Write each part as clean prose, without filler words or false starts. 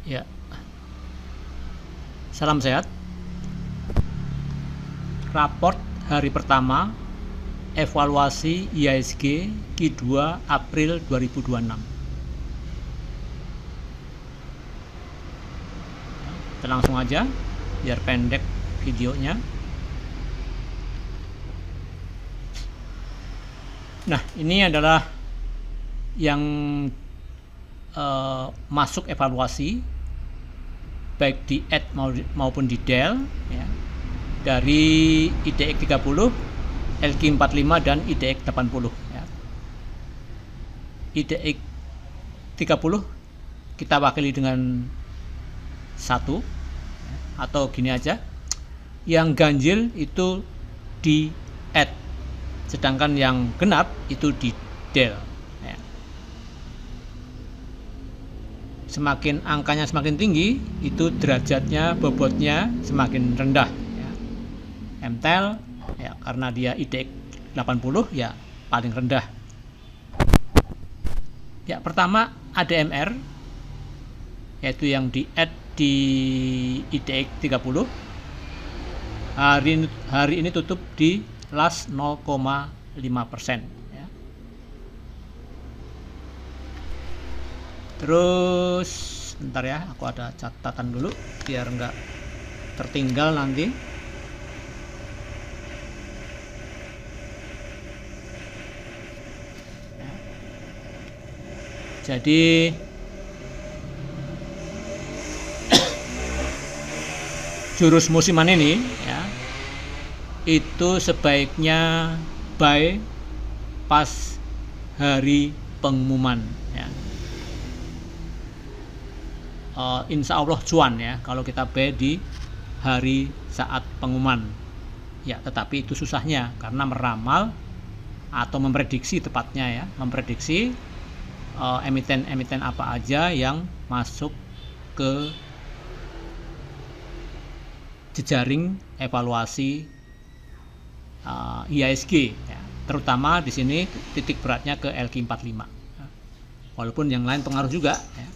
Ya, salam sehat. Raport hari pertama evaluasi IHSG Q2 April 2026. Kita langsung aja biar pendek videonya. Nah, ini adalah yang masuk evaluasi baik di ED maupun di DEL ya, dari IDX 30, LQ45 dan IDX 80 ya. IDX 30 kita wakili dengan 1 atau gini aja, yang ganjil itu di ED, sedangkan yang genap itu di DEL ya. Semakin angkanya semakin tinggi, itu derajatnya, bobotnya semakin rendah ya. MTEL ya, karena dia IDX 80 ya paling rendah. Ya, pertama ADMR, yaitu yang di add di IDX 30. Hari ini tutup di plus 0,5% ya. Terus bentar ya, aku ada catatan dulu biar enggak tertinggal nanti. Jadi jurus musiman ini ya, itu sebaiknya buy pas hari pengumuman ya. Insya Allah cuan ya kalau kita buy di hari saat pengumuman ya, tetapi itu susahnya karena meramal atau memprediksi, tepatnya ya, memprediksi emiten-emiten apa aja yang masuk ke jejaring evaluasi IHSG ya. Terutama di sini titik beratnya ke LQ45 ya. Walaupun yang lain pengaruh juga ya.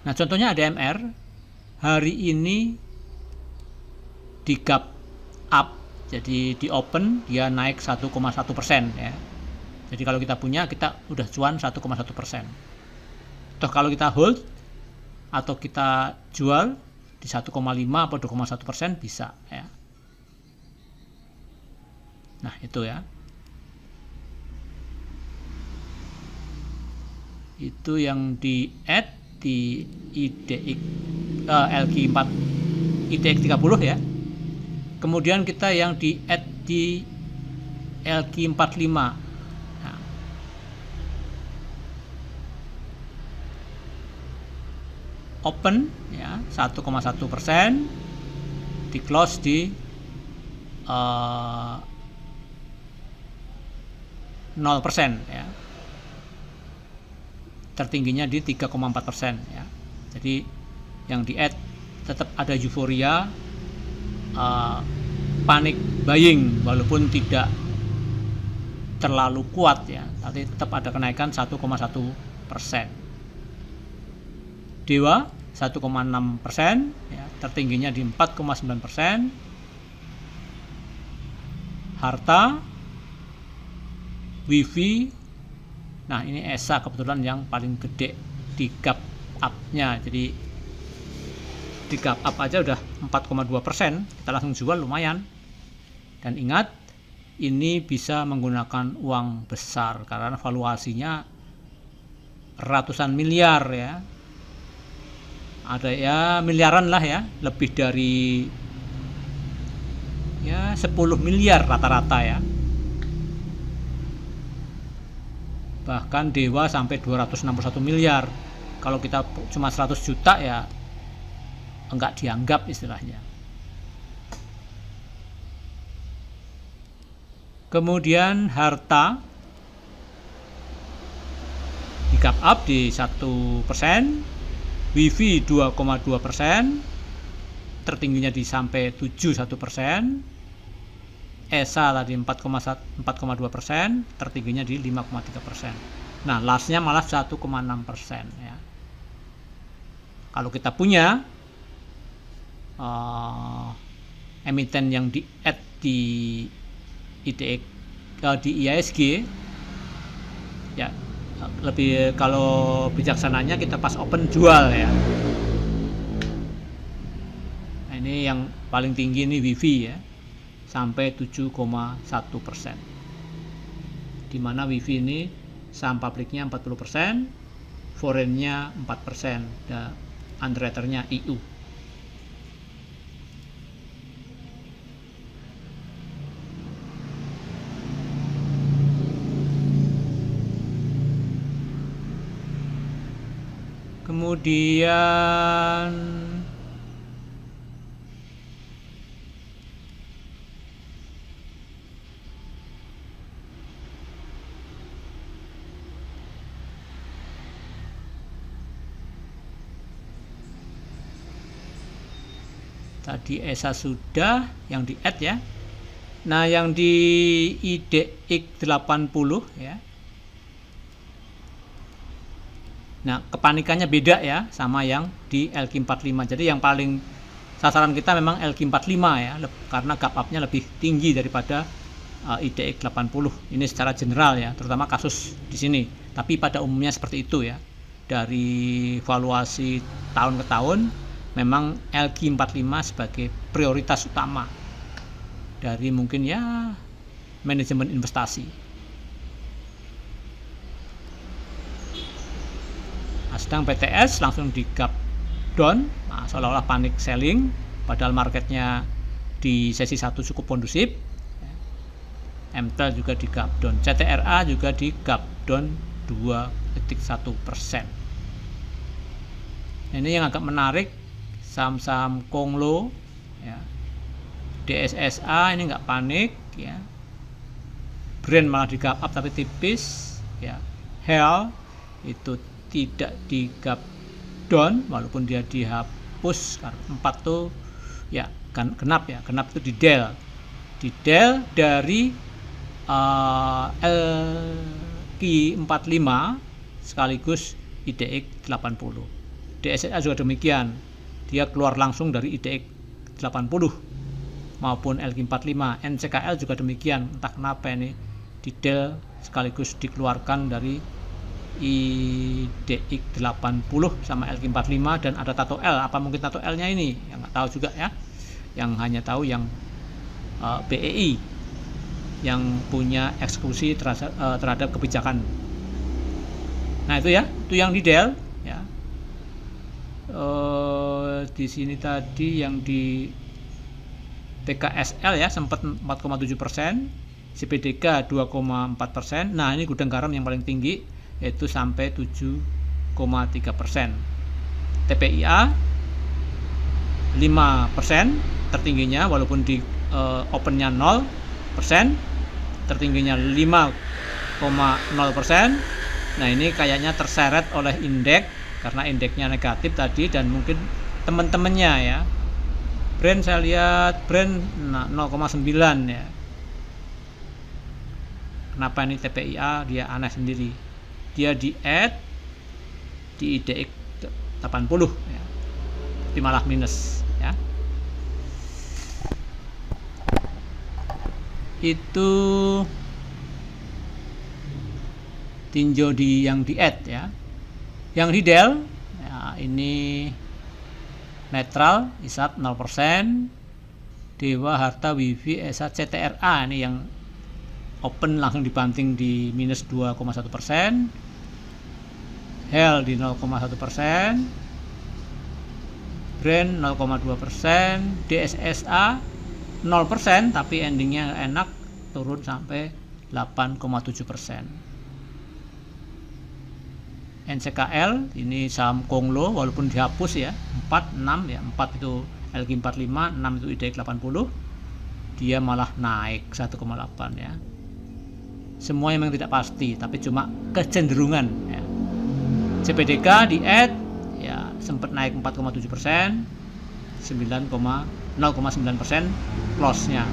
Nah, contohnya ADMR hari ini di gap up, jadi di open dia naik 1,1% ya. Jadi kalau kita punya, kita udah cuan 1,1%. Toh kalau kita hold atau kita jual di 1,5 atau 2,1% bisa ya. Nah, itu ya. Itu yang di add di IDX LQ4 IDX 30 ya. Kemudian kita yang di add di LQ45. Nah, open ya 1,1%, di close di 0% ya. Tertingginya di 3,4% ya. Jadi yang di add tetap ada euforia, panic buying walaupun tidak terlalu kuat ya, tapi tetap ada kenaikan 1,1%. Dewa 1,6% ya, tertingginya di 4,9%. Harta, Wifi, nah ini ESA kebetulan yang paling gede di gap up-nya, jadi di gap up aja udah 4,2%, kita langsung jual lumayan. Dan ingat, ini bisa menggunakan uang besar karena valuasinya ratusan miliar ya, ada ya miliaran lah ya, lebih dari ya 10 miliar rata-rata ya. Bahkan Dewa sampai 261 miliar. Kalau kita cuma 100 juta ya enggak dianggap istilahnya. Kemudian harta di gap up di 1%, Wifi 2,2%, tertingginya di sampai 7,1%. ESA tadi 4,2%, tertingginya di 5,3%. Nah, lastnya malah 1,6% ya. Kalau kita punya emiten yang di add di IDX di IASG ya, lebih kalau bijaksananya kita pas open jual ya. Nah, ini yang paling tinggi ini WIFI ya, sampai 7,1%. Dimana WIFI ini saham publiknya 40%, foreignnya 4%, dan underwriternya EU. Kemudian tadi ESA sudah, yang di add ya. Nah, yang di IDX 80 ya. Nah, kepanikannya beda ya sama yang di LQ45. Jadi yang paling sasaran kita memang LQ45 ya, karena gap up-nya lebih tinggi daripada IDX 80. Ini secara general ya, terutama kasus di sini. Tapi pada umumnya seperti itu ya. Dari valuasi tahun ke tahun memang LQ45 sebagai prioritas utama dari mungkin ya manajemen investasi. Nah, sedang PTS langsung di gap down, nah, seolah-olah panic selling, padahal marketnya di sesi 1 cukup kondusif. MTEL juga di gap down, CTRA juga di gap down 2,1%. Ini yang agak menarik, saham-saham Konglo ya. DSSA ini nggak panik ya, Brand malah di gap up tapi tipis ya. HEL itu tidak di gap down walaupun dia dihapus karena 4 tuh ya kan genap ya, genap itu di del dari LQ45 sekaligus IDX 80. DSSA juga demikian, dia keluar langsung dari IDX 80 maupun LQ45. NCKL juga demikian, entah kenapa ini di del sekaligus dikeluarkan dari IDX 80 sama LQ45, dan ada tato L. Apa mungkin tato L nya ini? Yang nggak tahu juga ya, yang hanya tahu yang BEI yang punya eksklusi terhadap kebijakan. Nah itu ya, itu yang di del ya. Di sini tadi yang di PKSL ya sempat 4,7%, CPDK 2,4%. Nah ini gudang garam yang paling tinggi yaitu sampai 7,3%. TPIA 5% tertingginya walaupun di opennya 0%, tertingginya 5,0%. Nah ini kayaknya terseret oleh indeks karena indeksnya negatif tadi, dan mungkin teman-temannya ya. Brand saya lihat brand 0,9 ya. Kenapa ini TPIA dia aneh sendiri? Dia di add di IDX 80 ya. Tapi malah minus ya. Itu tinjau di yang di add ya. Yang di del ya, ini netral, ISAT 0%, Dewa Harta WIFI ESA CTRA ini yang open langsung dibanting di minus 2,1%, HEL di 0,1%, Brand 0,2%, DSSA 0% tapi endingnya enak, turun sampai 8,7%. NCKL ini saham Konglo walaupun dihapus ya, 4, 6 ya, 4 itu LQ45, 6 itu IDX 80, dia malah naik 1,8 ya. Semua memang tidak pasti tapi cuma kecenderungan ya. CPDK di add ya sempat naik 4,7%, 0,9% lossnya.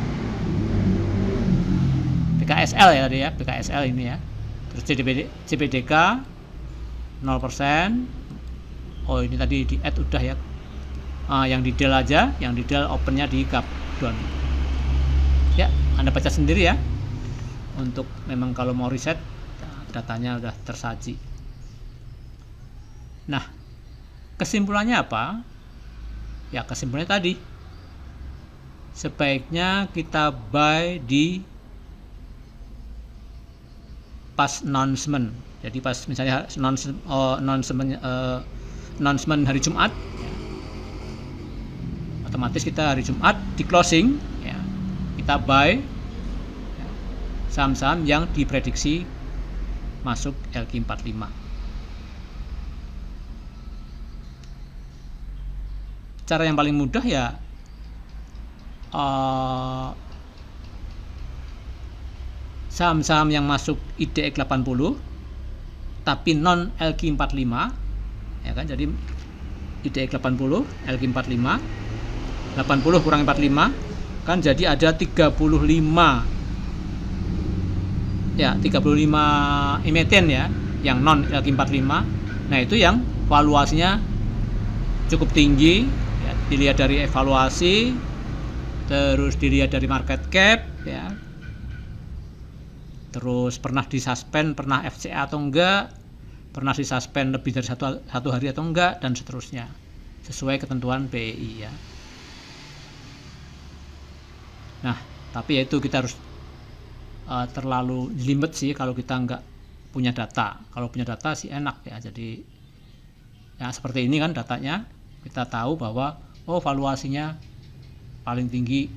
PKSL ya tadi ya, PKSL ini ya Terus CPDK 0%. Oh, ini tadi di add udah ya. Yang di del aja, yang di del opennya di gap down. Ya, Anda baca sendiri ya. Untuk memang kalau mau reset, datanya udah tersaji. Nah, kesimpulannya apa? Ya, kesimpulannya tadi, sebaiknya kita buy di pas announcement. Jadi pas misalnya announcement hari Jumat, ya, otomatis kita hari Jumat di closing, ya, kita buy ya, saham-saham yang diprediksi masuk LQ45. Cara yang paling mudah ya saham-saham yang masuk IDX 80 tapi non LQ45, ya kan. Jadi IDX 80 LQ45, 80 kurang 45 kan jadi ada 35 ya, 35 emiten ya yang non LQ45. Nah, itu yang valuasinya cukup tinggi ya, dilihat dari evaluasi, terus dilihat dari market cap ya, terus pernah disuspend, pernah FCA atau enggak, pernah disuspend lebih dari satu hari atau enggak, dan seterusnya sesuai ketentuan BEI ya. Nah, tapi yaitu kita harus terlalu limit sih kalau kita enggak punya data. Kalau punya data sih enak ya. Jadi ya seperti ini kan datanya, kita tahu bahwa valuasinya paling tinggi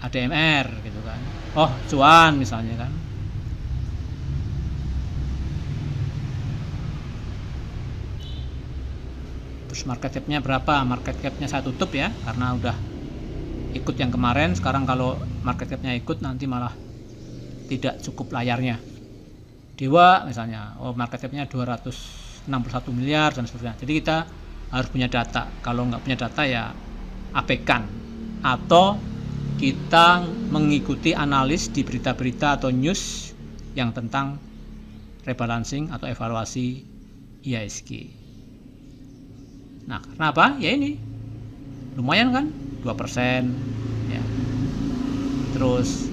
ADMR gitu kan. Oh, cuan misalnya kan. Terus market cap-nya berapa? Market cap-nya saya tutup ya, karena udah ikut yang kemarin. Sekarang kalau market cap-nya ikut nanti malah tidak cukup layarnya. Dewa misalnya, market cap-nya 261 miliar dan seterusnya. Jadi kita harus punya data. Kalau nggak punya data ya abaikan, atau kita mengikuti analis di berita-berita atau news yang tentang rebalancing atau evaluasi IHSG. Nah, kenapa? Ya ini lumayan kan, 2% ya. Terus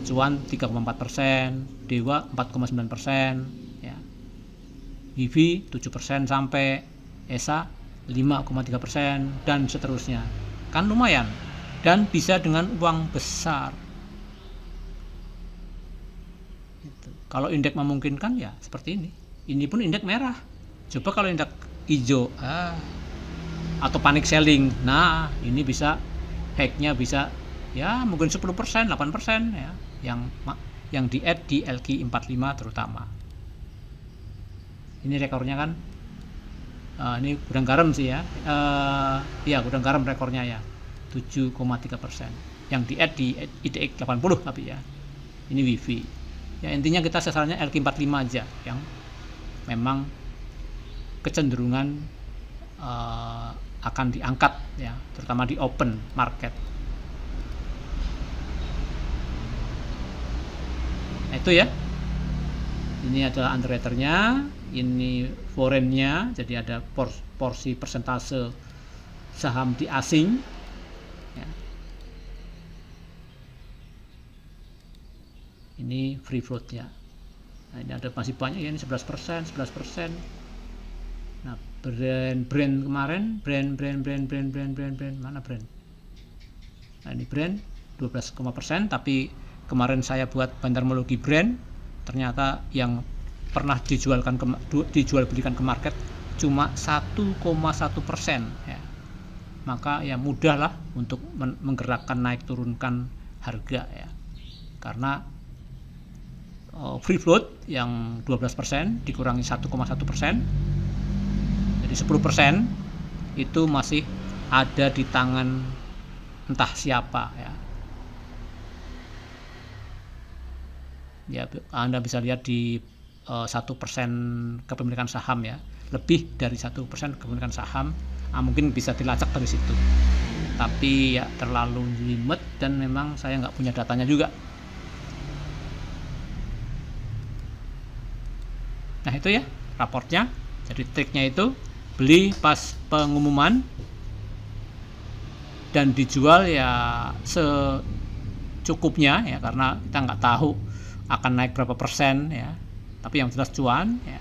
cuan 3,4%, Dewa 4,9% ya. EV 7% sampai ESA 5,3% dan seterusnya. Kan lumayan. Dan bisa dengan uang besar. Gitu. Kalau indeks memungkinkan ya seperti ini. Ini pun indeks merah. Coba kalau indeks hijau, atau panic selling. Nah, ini bisa hacknya bisa ya mungkin 10%, 8% ya, yang di-add di LQ45 terutama. Ini rekornya kan. Ini gudang garam sih ya. Ya, gudang garam rekornya ya. 7,3% yang di-add di IDX 80 tapi ya ini WIFI ya. Intinya kita sasarannya LQ45 aja yang memang kecenderungan akan diangkat ya, terutama di open market. Nah, itu ya, ini adalah underwriternya, ini foreignnya, jadi ada porsi persentase saham di asing ya. Ini free float ya. Nah, ini ada masih banyak ya, ini 11%. Nah, brand kemarin, brand mana brand? Nah, ini brand 12,%, tapi kemarin saya buat bandarmologi brand, ternyata yang pernah dijual belikan ke market cuma 1,1% ya. Maka ya mudah lah untuk menggerakkan naik turunkan harga ya, karena free float yang 12% dikurangi 1,1%, jadi 10% itu masih ada di tangan entah siapa ya. Ya, Anda bisa lihat di 1% kepemilikan saham ya, lebih dari 1% kepemilikan saham, mungkin bisa dilacak dari situ. Tapi ya terlalu limit dan memang saya nggak punya datanya juga. Nah itu ya raportnya. Jadi triknya itu beli pas pengumuman dan dijual ya secukupnya ya, karena kita nggak tahu akan naik berapa persen ya, tapi yang jelas cuan ya,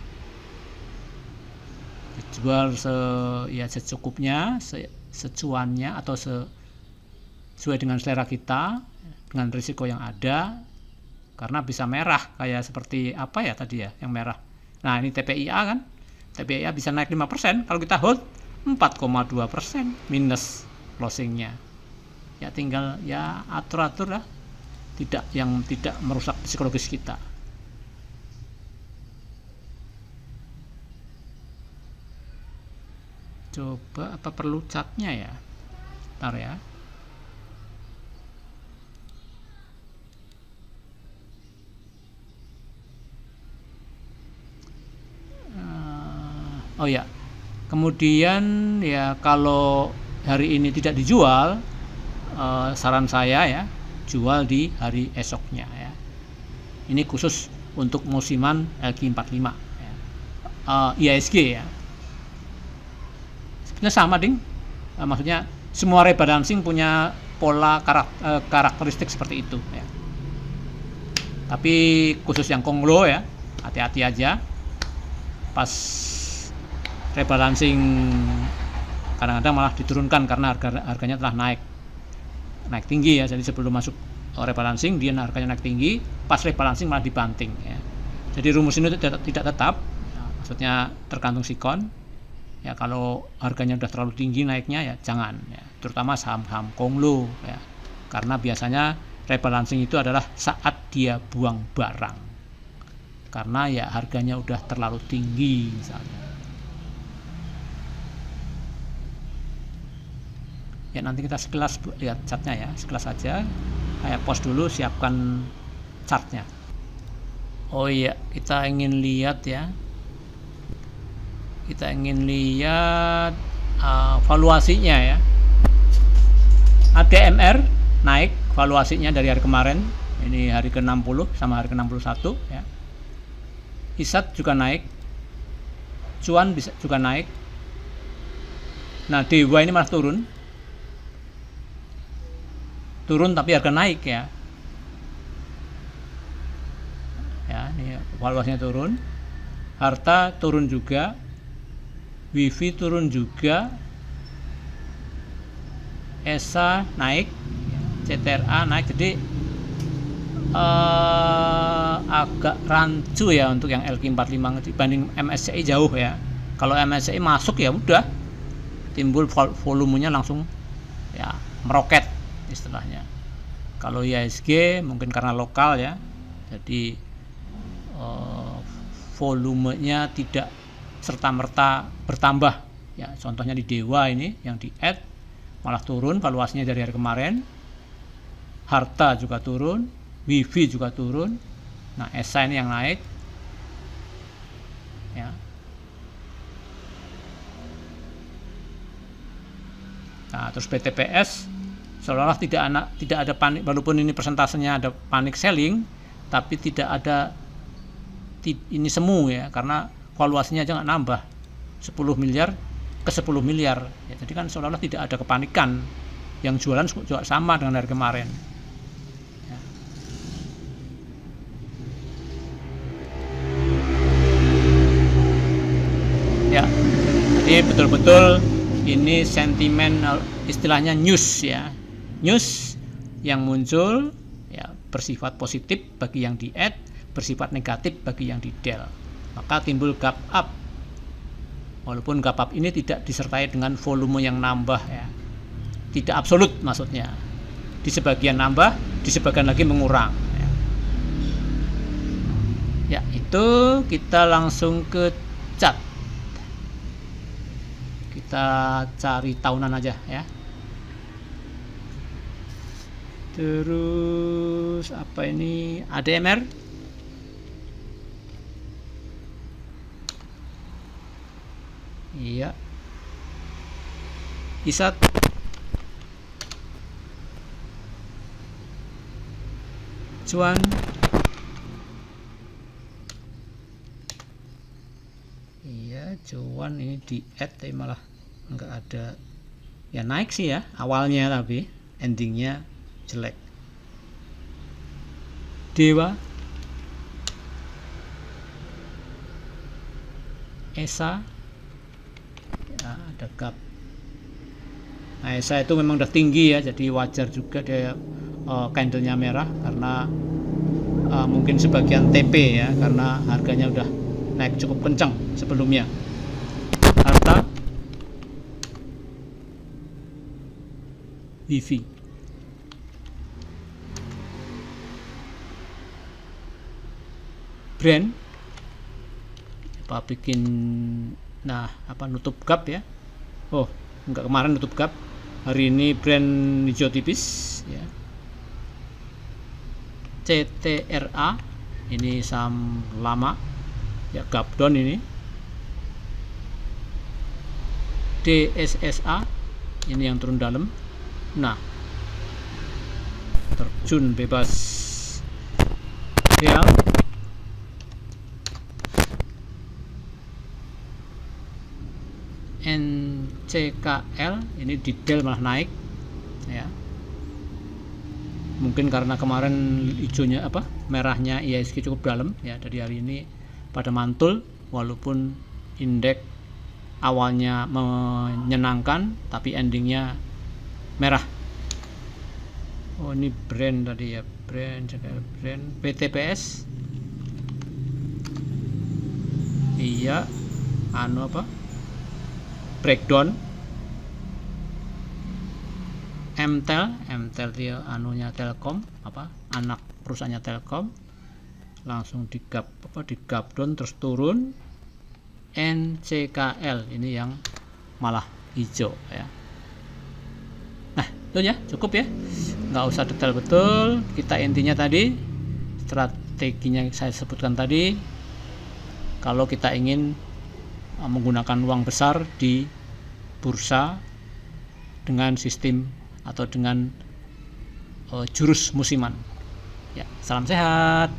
dijual secukupnya, secuannya atau sesuai dengan selera kita dengan risiko yang ada, karena bisa merah kayak seperti apa ya tadi ya yang merah. Nah ini TPIA kan, TPIA bisa naik 5%, kalau kita hold 4,2% minus closingnya ya, tinggal ya atur-atur lah, yang tidak merusak psikologis kita. Coba apa perlu catnya ya, bentar ya. Oh ya, kemudian ya kalau hari ini tidak dijual, saran saya ya jual di hari esoknya ya. Ini khusus untuk musiman LQ45 ya. IHSG ya. Sebenarnya sama ding, maksudnya semua rebalancing punya pola karakteristik seperti itu ya. Tapi khusus yang konglo ya, hati-hati aja. Pas rebalancing kadang-kadang malah diturunkan karena harganya telah naik tinggi ya. Jadi sebelum masuk rebalancing dia harganya naik tinggi, pas rebalancing malah dibanting ya. Jadi rumus ini tidak tetap ya, maksudnya tergantung sikon ya. Kalau harganya udah terlalu tinggi naiknya ya jangan ya, terutama saham-saham konglo ya, karena biasanya rebalancing itu adalah saat dia buang barang karena ya harganya udah terlalu tinggi misalnya ya. Nanti kita sekilas lihat chartnya ya, sekilas saja. Kayak pause dulu, siapkan chartnya. Oh iya, kita ingin lihat ya, kita ingin lihat valuasinya ya. ADMR naik valuasinya dari hari kemarin, ini hari ke-60 sama hari ke-61 ya. ISAT juga naik, cuan bisa juga naik. Nah Dewa ini malah turun tapi harga naik ya. Ya, ini valuasinya turun, harta turun juga, wifi turun juga, ESA naik, CTRA naik. Jadi agak rancu ya untuk yang LQ45 dibanding MSCI jauh ya. Kalau MSCI masuk ya udah timbul volumenya langsung ya meroket istilahnya. Kalau IHSG mungkin karena lokal ya, jadi volumenya tidak serta-merta bertambah ya. Contohnya di Dewa ini yang di add malah turun valuasinya dari hari kemarin, harta juga turun, wifi juga turun. Nah ESA ini yang naik ya. Nah terus BTPS seolah-olah tidak ada panik, walaupun ini persentasenya ada panik selling, tapi tidak ada ini semu ya, karena valuasinya aja nggak nambah 10 miliar ke 10 miliar ya. Jadi kan seolah-olah tidak ada kepanikan, yang jualan juga sama dengan hari kemarin ya. Jadi betul-betul ini sentimen, istilahnya news ya, news yang muncul ya bersifat positif bagi yang di add, bersifat negatif bagi yang di del, maka timbul gap up. Walaupun gap up ini tidak disertai dengan volume yang nambah ya, tidak absolut, maksudnya di sebagian nambah, di sebagian lagi mengurang ya. Ya itu kita langsung ke chart, kita cari tahunan aja ya. Terus apa ini, ADMR iya, ISAT cuan, Iya, cuan ini di add tapi malah nggak ada. Ya naik sih ya awalnya, tapi endingnya jelek. Dewa, ESA, ya ada gap. Nah, ESA itu memang udah tinggi ya, jadi wajar juga dia candlenya merah karena mungkin sebagian TP ya, karena harganya udah naik cukup kencang sebelumnya. Harta, Wifi, brand, apa bikin, nah apa nutup gap ya. Oh enggak, kemarin nutup gap, hari ini brand hijau tipis ya. CTRA ini saham lama ya, gap down ini. DSSA ini yang turun dalam. Nah, terjun bebas. Real, NCKL ini di Dell malah naik ya, mungkin karena kemarin hijaunya apa merahnya IHSG cukup dalam ya. Dari hari ini pada mantul walaupun indeks awalnya menyenangkan tapi endingnya merah. Oh ini brand tadi ya, brand PTPS. Iya, apa breakdown. MTEL dia anunya Telkom, apa anak perusahaannya Telkom, langsung di gap down terus turun. NCKL ini yang malah hijau ya. Nah itu ya cukup ya, nggak usah detail betul. Kita intinya tadi strateginya saya sebutkan tadi. Kalau kita ingin menggunakan uang besar di bursa dengan sistem atau dengan jurus musiman ya. Salam sehat.